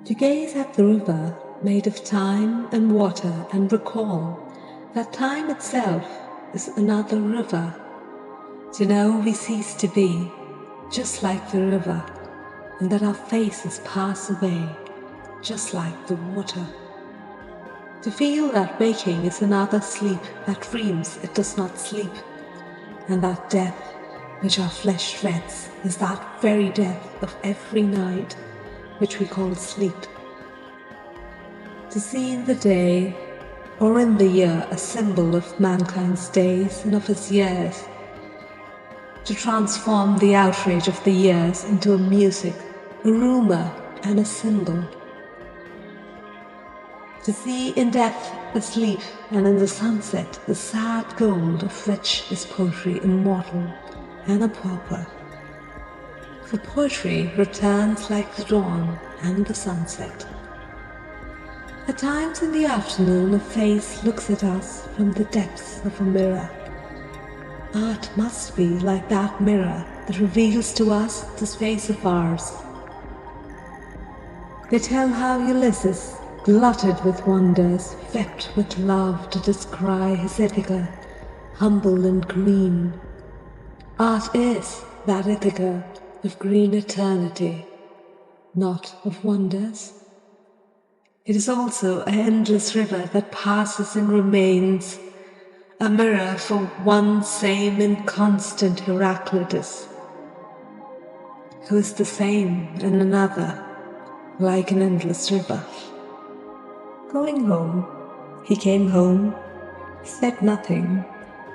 To gaze at the river made of time and water and recall that time itself is another river. To know we cease to be just like the river, and that our faces pass away just like the water. To feel that waking is another sleep that dreams it does not sleep, and that death which our flesh dreads is that very death of every night which we call sleep. To see in the day or in the year a symbol of mankind's days and of his years, to transform the outrage of the years into a music, a rumor and a symbol. To see in death the sleep and in the sunset the sad gold of which is poetry immortal and a pauper. For poetry returns like the dawn and the sunset. At times in the afternoon a face looks at us from the depths of a mirror. Art must be like that mirror that reveals to us this face of ours. They tell how Ulysses, glutted with wonders, wept with love to descry his Ithaca, humble and green. Art is that Ithaca of green eternity, not of wonders. It is also an endless river that passes and remains, a mirror for one same inconstant Heraclitus, who is the same in another, like an endless river. Going home, he came home, said nothing.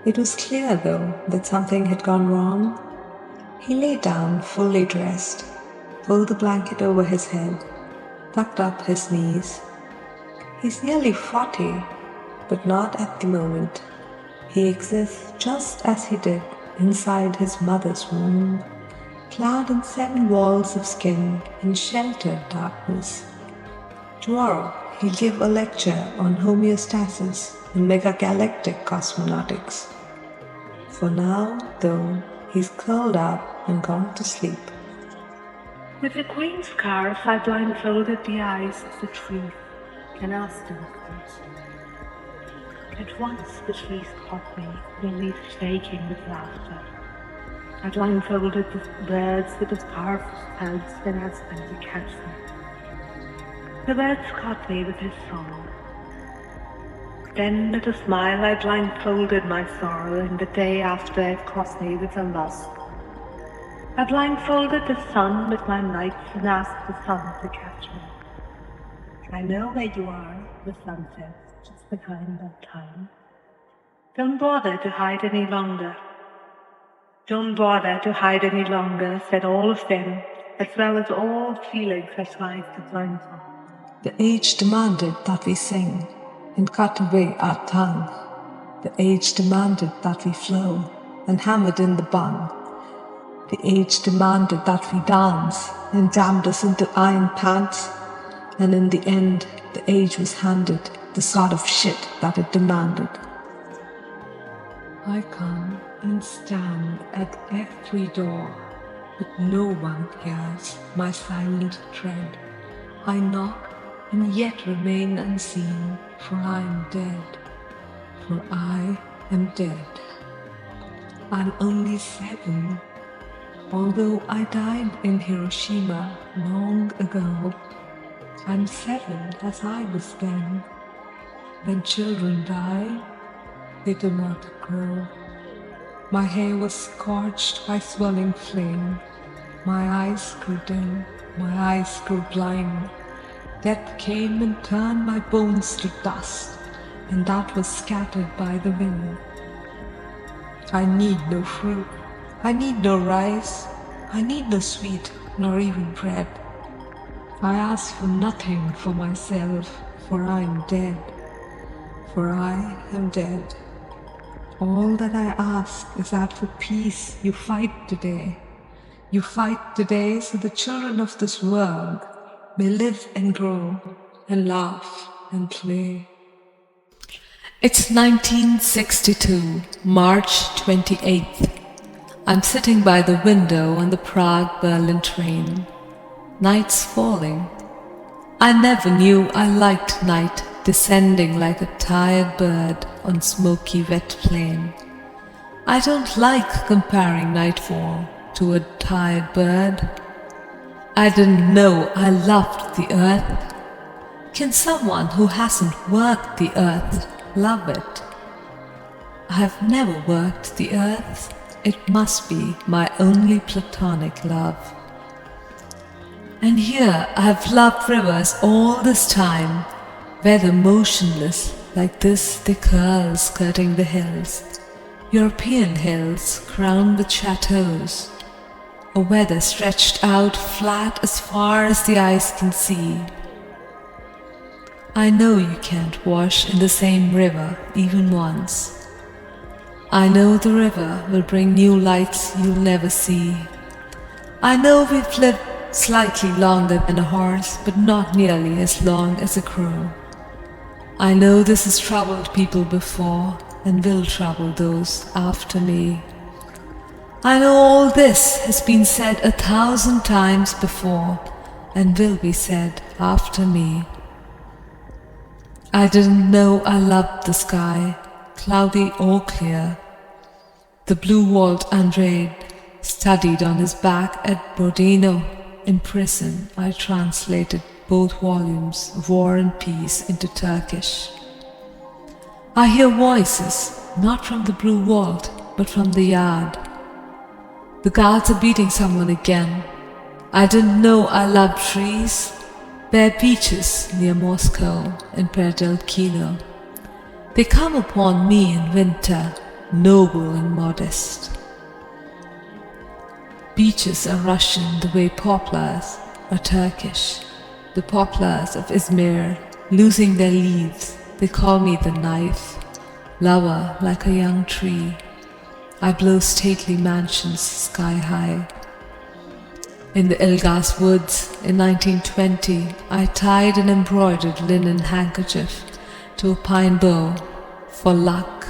It was clear, though, that something had gone wrong. He lay down fully dressed, pulled the blanket over his head, tucked up his knees. He's nearly 40, but not at the moment. He exists just as he did inside his mother's womb, clad in 7 walls of skin in sheltered darkness. Tomorrow he'll give a lecture on homeostasis and megagalactic cosmonautics. For now, though, he's curled up and gone to sleep. With a green scarf I blindfolded the eyes of the tree and asked them a question. At once the trees caught me, their leaves shaking with laughter. I blindfolded the birds with a scarf of clouds and asked them to catch me. The birds caught me with his song. Then with a smile I blindfolded my sorrow, and the day after it caught me with a lust. I blindfolded the sun with my nights and asked the sun to catch me. I know where you are, the sun says, just behind that time. Don't bother to hide any longer. Don't bother to hide any longer, said all of them, as well as all feelings I tried to blindfold. The age demanded that we sing and cut away our tongue. The age demanded that we flow and hammered in the bung. The age demanded that we dance and jammed us into iron pants. And in the end, the age was handed the sort of shit that it demanded. I come and stand at every door, but no one hears my silent tread. I knock and yet remain unseen, for I am dead, for I am dead. I'm only 7, although I died in Hiroshima long ago. I'm 7 as I was then. When children die, they do not grow. My hair was scorched by swelling flame. My eyes grew dim, my eyes grew blind. Death came and turned my bones to dust, and that was scattered by the wind. I need no fruit, I need no rice, I need no sweet, nor even bread. I ask for nothing for myself, for I am dead, for I am dead. All that I ask is that for peace you fight today. You fight today so the children of this world may live and grow and laugh and play. It's 1962, March 28th. I'm sitting by the window on the Prague-Berlin train. Night's falling. I never knew I liked night descending like a tired bird on smoky wet plain. I don't like comparing nightfall to a tired bird. I didn't know I loved the earth. Can someone who hasn't worked the earth love it? I've never worked the earth. It must be my only platonic love. And here I've loved rivers all this time, whether motionless like this they curl skirting the hills, European hills crowned with chateaus, or whether stretched out flat as far as the eyes can see. I know you can't wash in the same river even once. I know the river will bring new lights you'll never see. I know we've lived slightly longer than a horse, but not nearly as long as a crow. I know this has troubled people before and will trouble those after me. I know all this has been said 1,000 times before and will be said after me. I didn't know I loved the sky, cloudy or clear. The blue-walled Andreid studied on his back at Bordino. In prison, I translated both volumes of War and Peace into Turkish. I hear voices, not from the blue vault, but from the yard. The guards are beating someone again. I didn't know I loved trees. Bare beaches near Moscow and Perdelkino. They come upon me in winter, noble and modest. Beaches are Russian the way poplars are Turkish. The poplars of Izmir, losing their leaves, they call me the knife, lover like a young tree. I blow stately mansions sky high. In the Elgas woods in 1920, I tied an embroidered linen handkerchief to a pine bough for luck.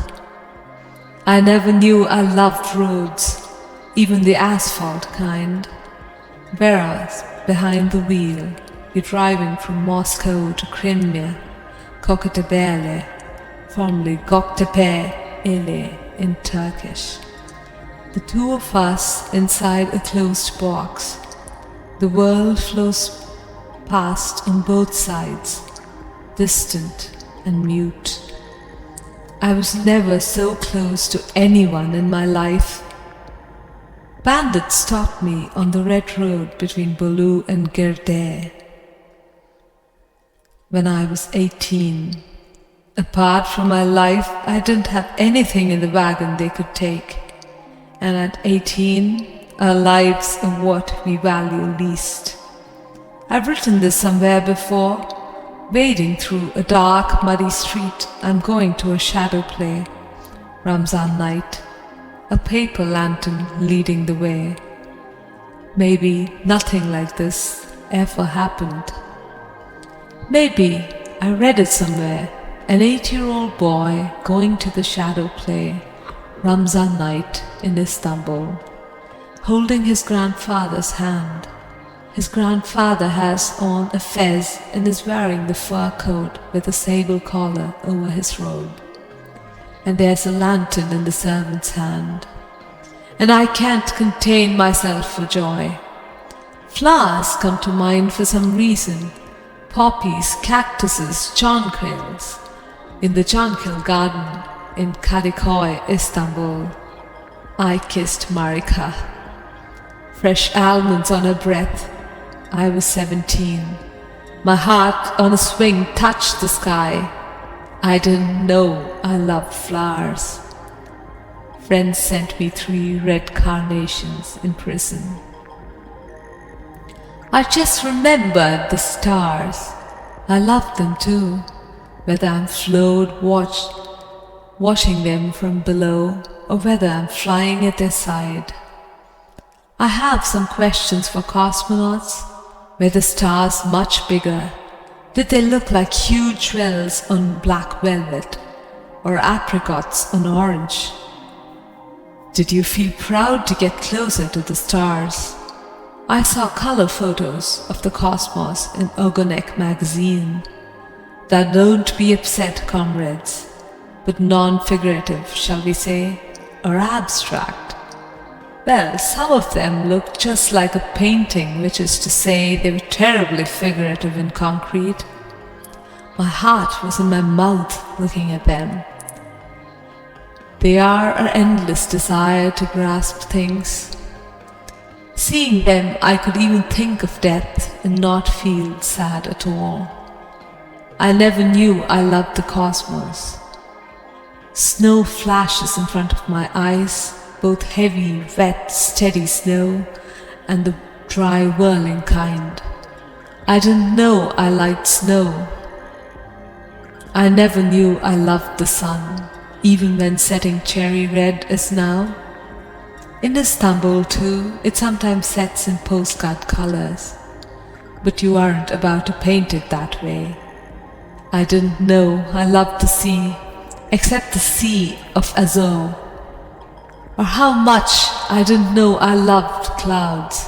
I never knew I loved roads, even the asphalt kind. Whereas behind the wheel, you're driving from Moscow to Crimea, Kokotebele, formerly Göktepe in Turkish. The two of us inside a closed box. The world flows past on both sides, distant and mute. I was never so close to anyone in my life. Bandits stopped me on the red road between Bolu and Girde when I was 18. Apart from my life, I didn't have anything in the wagon they could take. And at 18, our lives are what we value least. I've written this somewhere before. Wading through a dark, muddy street, I'm going to a shadow play. Ramzan night, a paper lantern leading the way. Maybe nothing like this ever happened. Maybe I read it somewhere. An 8-year-old boy going to the shadow play, Ramzan night in Istanbul, holding his grandfather's hand. His grandfather has on a fez and is wearing the fur coat with a sable collar over his robe. And there's a lantern in the servant's hand. And I can't contain myself for joy. Flowers come to mind for some reason. Poppies, cactuses, jonquils. In the jonquil garden in Kadıköy, Istanbul, I kissed Marika. Fresh almonds on her breath. I was 17. My heart on a swing touched the sky. I didn't know I loved flowers. Friends sent me 3 red carnations in prison. I just remembered the stars. I loved them too, whether I'm flowed watching them from below, or whether I'm flying at their side. I have some questions for cosmonauts. Were the stars much bigger? Did they look like huge wells on black velvet, or apricots on orange? Did you feel proud to get closer to the stars? I saw color photos of the cosmos in Organic magazine. That don't be upset, comrades, but non-figurative, shall we say, or abstract. Well, some of them looked just like a painting, which is to say they were terribly figurative in concrete. My heart was in my mouth looking at them. They are our endless desire to grasp things. Seeing them, I could even think of death and not feel sad at all. I never knew I loved the cosmos. Snow flashes in front of my eyes, both heavy, wet, steady snow and the dry, whirling kind. I didn't know I liked snow. I never knew I loved the sun, even when setting cherry red as now. In Istanbul too, it sometimes sets in postcard colors, but you aren't about to paint it that way. I didn't know I loved the sea, except the sea of azure. Or how much I didn't know I loved clouds,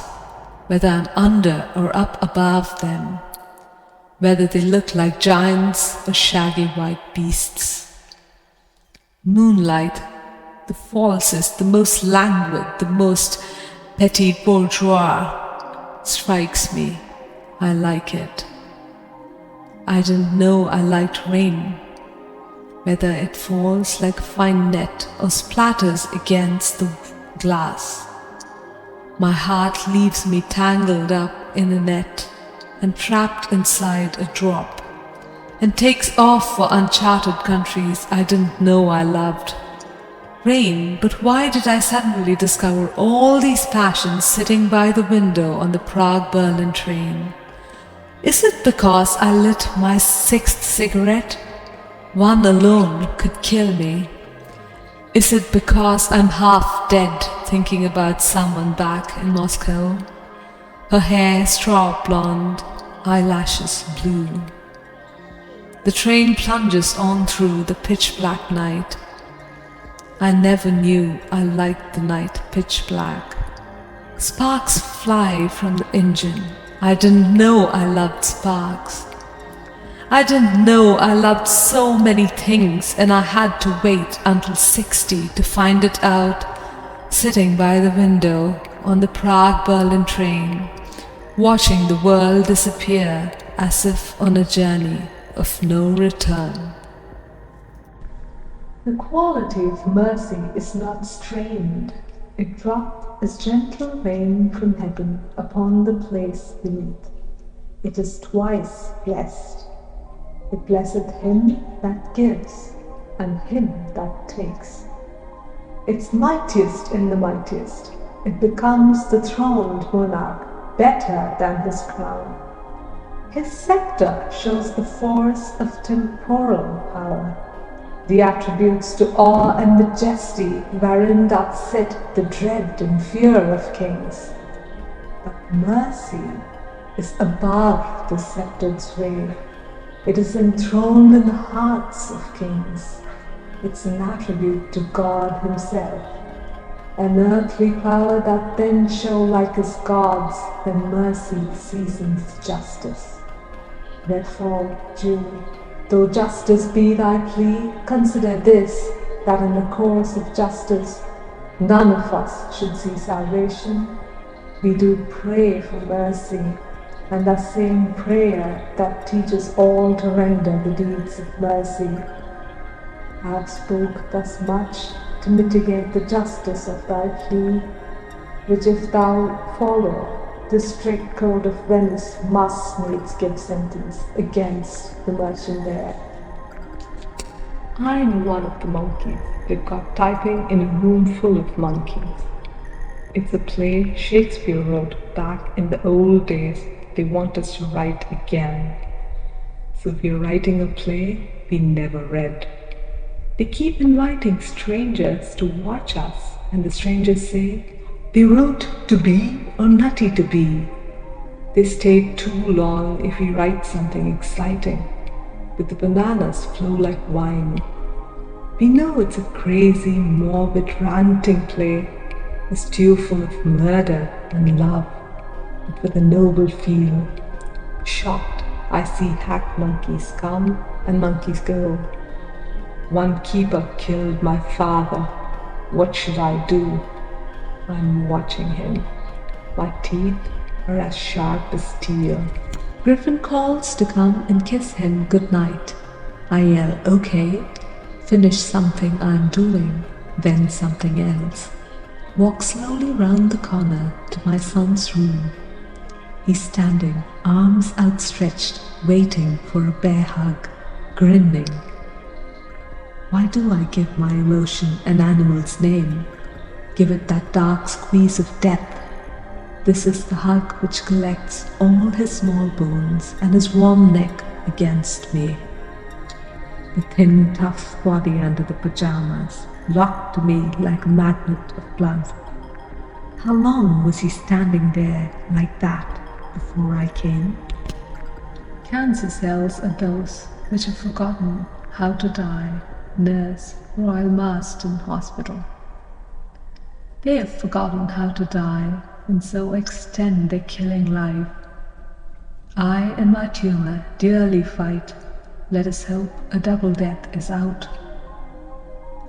whether I'm under or up above them, whether they look like giants or shaggy white beasts. Moonlight, the falsest, the most languid, the most petit bourgeois, strikes me. I like it. I didn't know I liked rain, whether it falls like a fine net or splatters against the glass. My heart leaves me tangled up in a net and trapped inside a drop, and takes off for uncharted countries I didn't know I loved. Rain, but why did I suddenly discover all these passions sitting by the window on the Prague-Berlin train? Is it because I lit my 6th cigarette? One alone could kill me. Is it because I'm half dead thinking about someone back in Moscow? Her hair straw blonde, eyelashes blue. The train plunges on through the pitch black night. I never knew I liked the night pitch black. Sparks fly from the engine. I didn't know I loved sparks. I didn't know I loved so many things, and I had to wait until 60 to find it out, sitting by the window on the Prague-Berlin train, watching the world disappear as if on a journey of no return. The quality of mercy is not strained. It dropped as gentle rain from heaven upon the place beneath. It is twice blessed. It blesseth him that gives, and him that takes. It's mightiest in the mightiest. It becomes the throned monarch, better than his crown. His scepter shows the force of temporal power, the attributes to awe and majesty wherein doth sit the dread and fear of kings. But mercy is above the sceptred sway. It is enthroned in the hearts of kings. It's an attribute to God himself. An earthly power that then show like as God's when mercy seasons justice. Therefore, Jew, though justice be thy plea, consider this, that in the course of justice none of us should see salvation. We do pray for mercy, and that same prayer that teaches all to render the deeds of mercy. I have spoke thus much to mitigate the justice of thy plea, which if thou follow, the strict code of Venice must needs give sentence against the merchant there. I'm one of the monkeys that got typing in a room full of monkeys. It's a play Shakespeare wrote back in the old days. They want us to write again. So if we're writing a play we never read. They keep inviting strangers to watch us, and the strangers say, they wrote to be or nutty to be. They stay too long if we write something exciting, but the bananas flow like wine. We know it's a crazy, morbid, ranting play, a stew full of murder and love. but with a noble feel. Shocked, I see hack monkeys come and monkeys go. One keeper killed my father. What should I do? I'm watching him. My teeth are as sharp as steel. Griffin calls to come and kiss him goodnight. I yell, okay. Finish something I'm doing, then something else. Walk slowly round the corner to my son's room. He's standing, arms outstretched, waiting for a bear hug, grinning. Why do I give my emotion an animal's name? Give it that dark squeeze of depth. This is the hug which collects all his small bones and his warm neck against me. The thin, tough body under the pajamas locked to me like a magnet of blood. How long was he standing there like that before I came? Cancer cells are those which have forgotten how to die, nurse Royal Marston Hospital. They have forgotten how to die and so extend their killing life. I and my tumor dearly fight. Let us hope a double death is out.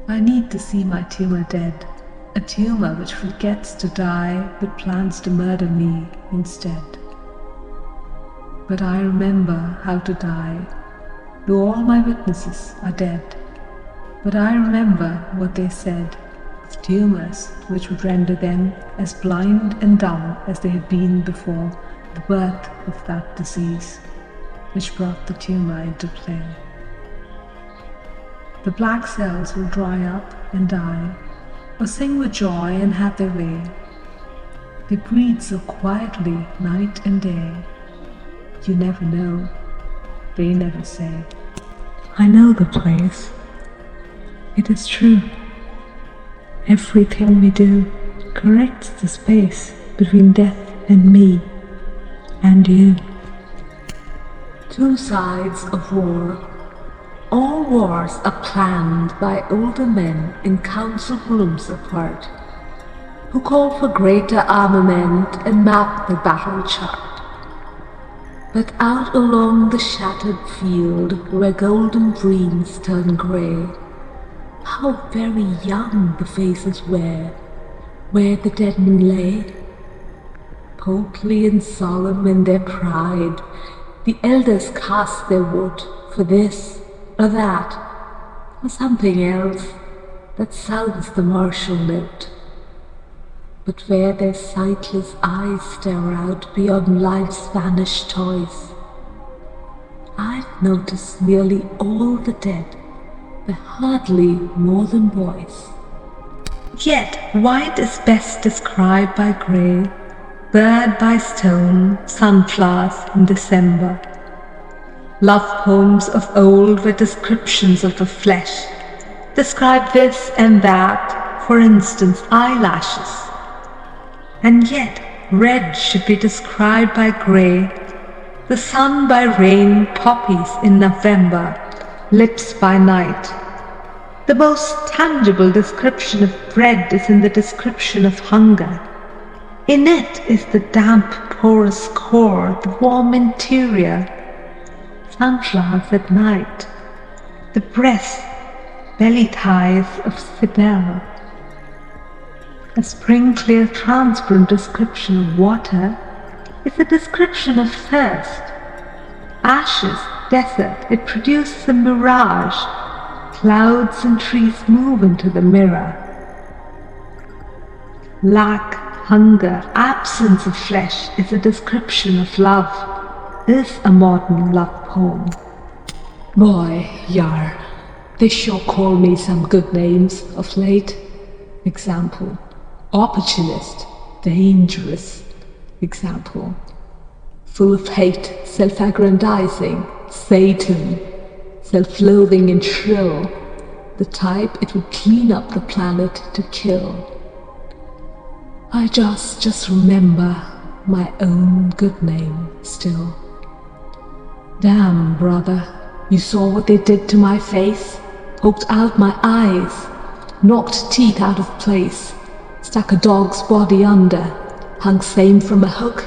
I need to see my tumor dead, a tumor which forgets to die but plans to murder me instead. But I remember how to die, though all my witnesses are dead. But I remember what they said of tumors which would render them as blind and dumb as they had been before the birth of that disease which brought the tumor into play. The black cells will dry up and die, or sing with joy and have their way. They breathe so quietly night and day. You never know, they never say. I know the place. It is true. Everything we do corrects the space between death and me and you. Two sides of war. All wars are planned by older men in council rooms apart, who call for greater armament and map the battle chart. But out along the shattered field where golden dreams turn grey, how very young the faces were, where the dead men lay. Portly and solemn in their pride, the elders cast their vote for this or that, or something else that sounds the martial note. But where their sightless eyes stare out beyond life's vanished toys, I've noticed nearly all the dead were hardly more than boys. Yet white is best described by grey, bird by stone, sunflowers in December. Love poems of old were descriptions of the flesh, describe this and that, for instance, eyelashes. And yet red should be described by grey, the sun by rain, poppies in November, lips by night. The most tangible description of bread is in the description of hunger. In it is the damp, porous core, the warm interior. Sunflowers at night, the breast, belly ties of Cybele. A spring-clear, transparent description of water is a description of thirst. Ashes, desert, it produces a mirage. Clouds and trees move into the mirror. Lack, hunger, absence of flesh is a description of love, is a modern love poem. Boy, yar, they sure call me some good names of late. Example, opportunist, dangerous. Example, full of hate, self-aggrandizing, Satan, self-loathing and shrill, the type it would clean up the planet to kill. I just remember my own good name still. Damn, brother, you saw what they did to my face? Poked out my eyes, knocked teeth out of place, stuck a dog's body under, hung same from a hook,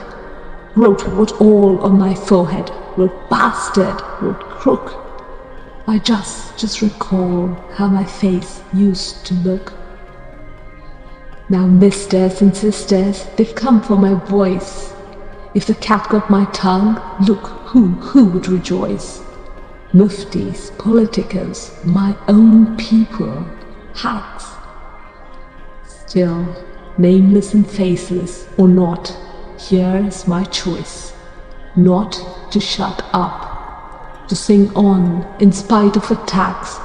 wrote what all on my forehead, wrote bastard, wrote crook. I just recall how my face used to look. Now misters and sisters, they've come for my voice. If the cat got my tongue, look who would rejoice. Muftis, politicos, my own people, hacks. Still, nameless and faceless or not, here is my choice. Not to shut up, to sing on in spite of attacks,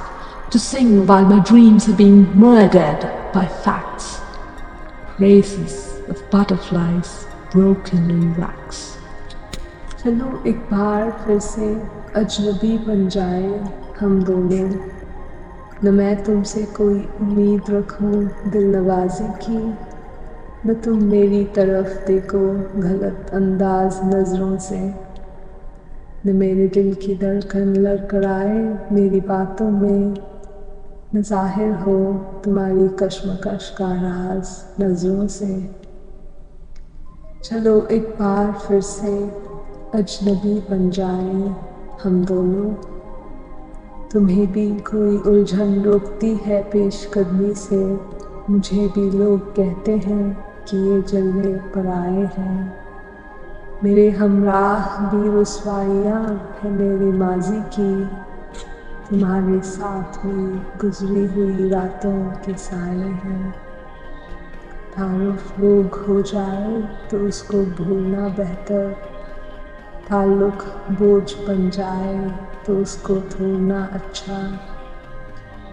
to sing while my dreams are being murdered by facts. Praises of butterflies broken in wax. चलो एक बार फिर से अजनबी बन जाए हम दोनों, न मैं तुमसे कोई उम्मीद रखूं दिल नवाजी की, न तुम मेरी तरफ देखो गलत अंदाज नजरों से, न मेरे दिल की धड़कन लड़खड़ाए मेरी बातों में, न ज़ाहिर हो तुम्हारी कश्मकश का राज नजरों से। चलो एक बार फिर से अजनबी बन जाएं हम दोनों, तुम्हें भी कोई उलझन रोकती है पेशकदमी से, मुझे भी लोग कहते हैं कि ये जलवे पर आए हैं, मेरे हमराह भी रुसवाइयाँ है मेरी माजी की, तुम्हारे साथ में गुजरी हुई रातों के साए हैं। तारुफ लोग हो जाए तो उसको भूलना बेहतर, ताल्लुक बोझ बन जाए तो उसको छोड़ना अच्छा,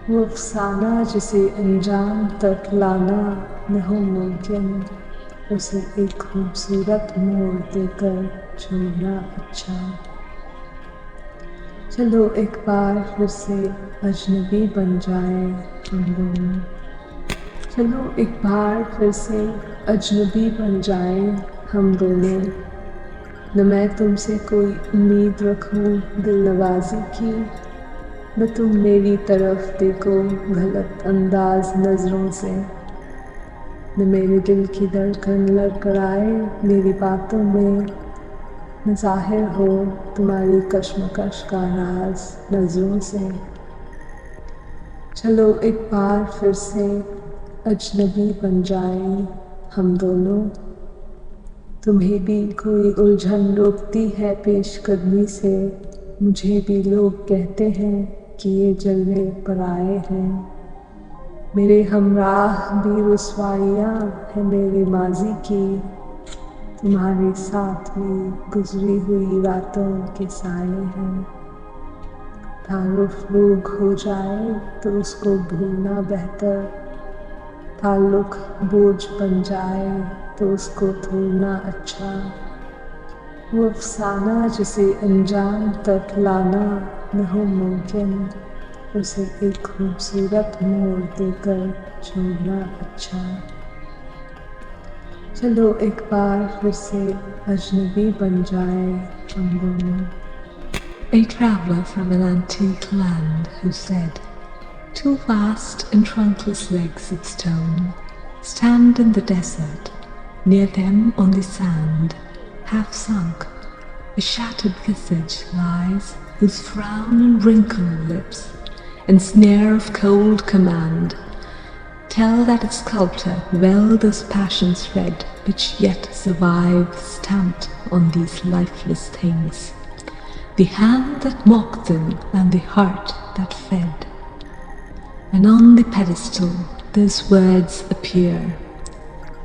वो अफसाना जिसे अंजाम तक लाना न हो मुमकिन, उसे एक खूबसूरत मोड़ देकर छोड़ना अच्छा। चलो एक बार फिर से अजनबी बन जाए हम दोनों, चलो एक बार फिर से अजनबी बन जाए हम दोनों, न मैं तुमसे कोई उम्मीद रखूं दिल नवाजी की, न तुम मेरी तरफ देखो गलत अंदाज नजरों से, न मेरे दिल की धड़कन लड़खड़ाए मेरी बातों में, न ज़ाहिर हो तुम्हारी कश्मकश का राज नजरों से। चलो एक बार फिर से अजनबी बन जाए हम दोनों, तुम्हें भी कोई उलझन रोकती है पेशकदमी से, मुझे भी लोग कहते हैं कि ये जलवे पर आए हैं, मेरे हमराह भी रुसवाइयाँ है मेरी माजी की, तुम्हारे साथ में गुजरी हुई रातों के साए हैं। तारुफ लोग हो जाए तो उसको भूलना बेहतर, ताल्लुक बोझ बन जाए तो उसको छोड़ना अच्छा, वो अफसाना जिसे अंजाम तक लाना न हो मुमकिन, उसे एक खूबसूरत मोड़ देकर छोड़ना अच्छा। चलो एक बार फिर से अजनबी बन जाए हम दोनों। A traveller from an antique land who said, two vast and trunkless legs of stone stand in the desert, near them on the sand, half sunk, a shattered visage lies, whose frown and wrinkled lips and snare of cold command tell that its sculptor well those passions read which yet survive stamped on these lifeless things, the hand that mocked them and the heart that fed. And on the pedestal those words appear,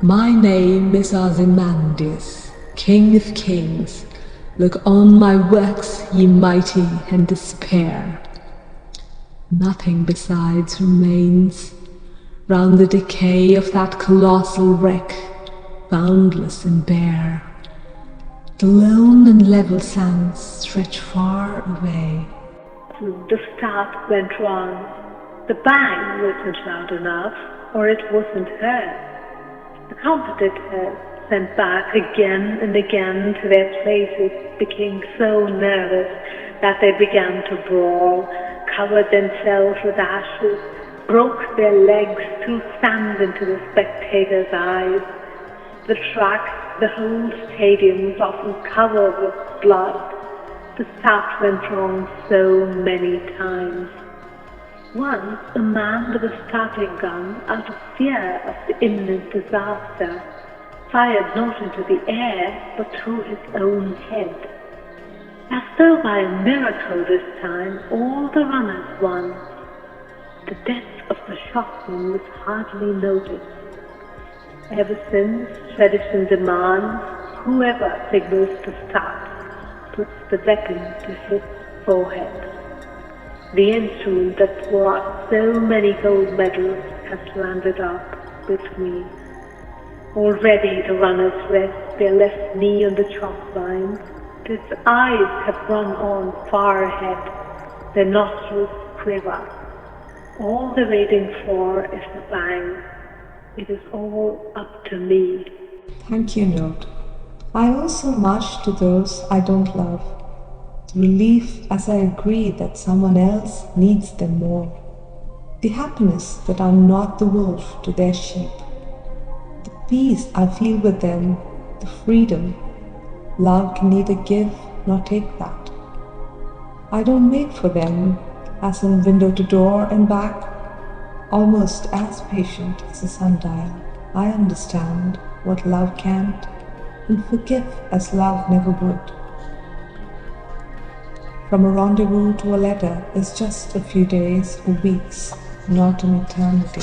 my name is Ozymandias, King of Kings, look on my works, ye mighty, and despair. Nothing besides remains round the decay of that colossal wreck, boundless and bare. The lone and level sands stretch far away. The start went wrong. The bang wasn't loud enough, or it wasn't heard. The competitors, sent back again and again to their places, became so nervous that they began to brawl, covered themselves with ashes, broke their legs to stand into the spectators' eyes. The track the whole stadium was often covered with blood. The start went wrong so many times. Once, a man with a starting gun, out of fear of the imminent disaster, fired not into the air, but through his own head. As though by a miracle this time, all the runners won. The death of the shotman was hardly noticed. Ever since, tradition demands whoever signals to start puts the weapon to his forehead. The instrument that brought so many gold medals has landed up with me. Already the runners rest their left knee on the chalk line. His eyes have run on far ahead. Their nostrils quiver. All they're waiting for is the bang. It is all up to me. Thank you, note. I also march to those I don't love. Relief as I agree that someone else needs them more. The happiness that I'm not the wolf to their sheep. The peace I feel with them, the freedom. Love can neither give nor take that. I don't make for them, as in window to door and back. Almost as patient as a sundial, I understand what love can't, and forgive as love never would. From a rendezvous to a letter is just a few days or weeks, not an eternity.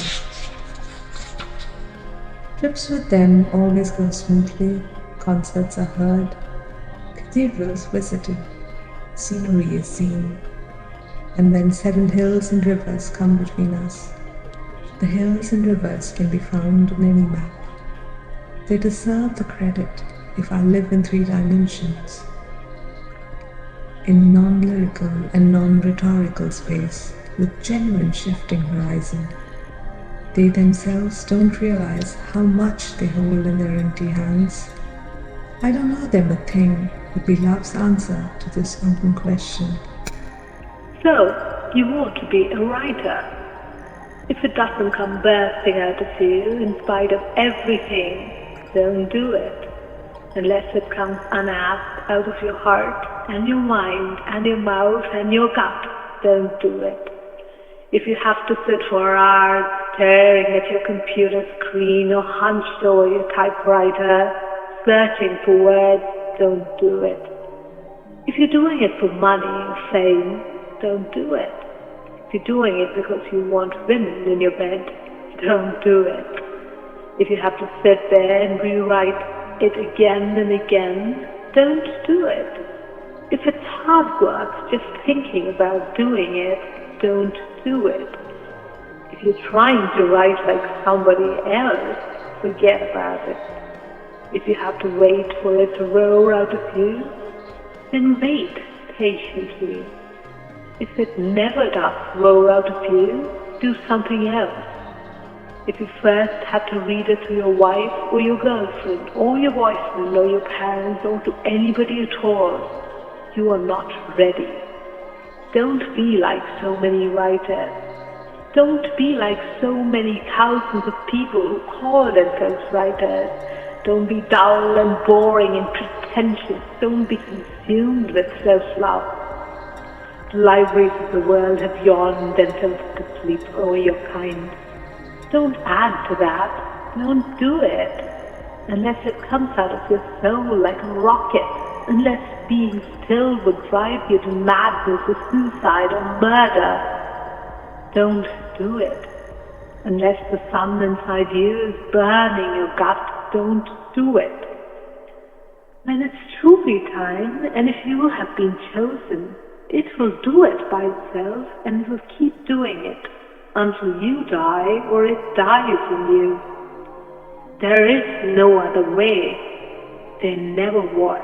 Trips with them always go smoothly, concerts are heard, cathedrals visited, scenery is seen, and when 7 hills and rivers come between us, the hills and rivers can be found on any map. They deserve the credit if I live in 3 dimensions, in non-lyrical and non-rhetorical space with genuine shifting horizon. They themselves don't realize how much they hold in their empty hands. I don't know them a thing would be love's answer to this open question. So, you want to be a writer. If it doesn't come bursting out of you in spite of everything, don't do it. Unless it comes unasked out of your heart and your mind and your mouth and your gut, don't do it. If you have to sit for hours staring at your computer screen or hunched over your typewriter, searching for words, don't do it. If you're doing it for money or fame, don't do it. If you're doing it because you want women in your bed, don't do it. If you have to sit there and rewrite it again and again, don't do it. If it's hard work just thinking about doing it, don't do it. If you're trying to write like somebody else, forget about it. If you have to wait for it to roll out of you, then wait patiently. If it never does roll out of you, do something else. If you first have to read it to your wife or your girlfriend or your boyfriend or your parents or to anybody at all, you are not ready. Don't be like so many writers. Don't be like so many thousands of people who call themselves writers. Don't be dull and boring and pretentious. Don't be consumed with self-love. The libraries of the world have yawned themselves to sleep over your kind. Don't add to that. Don't do it. Unless it comes out of your soul like a rocket. Unless being still would drive you to madness or suicide or murder. Don't do it. Unless the sun inside you is burning your gut, don't do it. When it's truly time, and if you have been chosen, it will do it by itself and it will keep doing it until you die or it dies in you. There is no other way. There never was.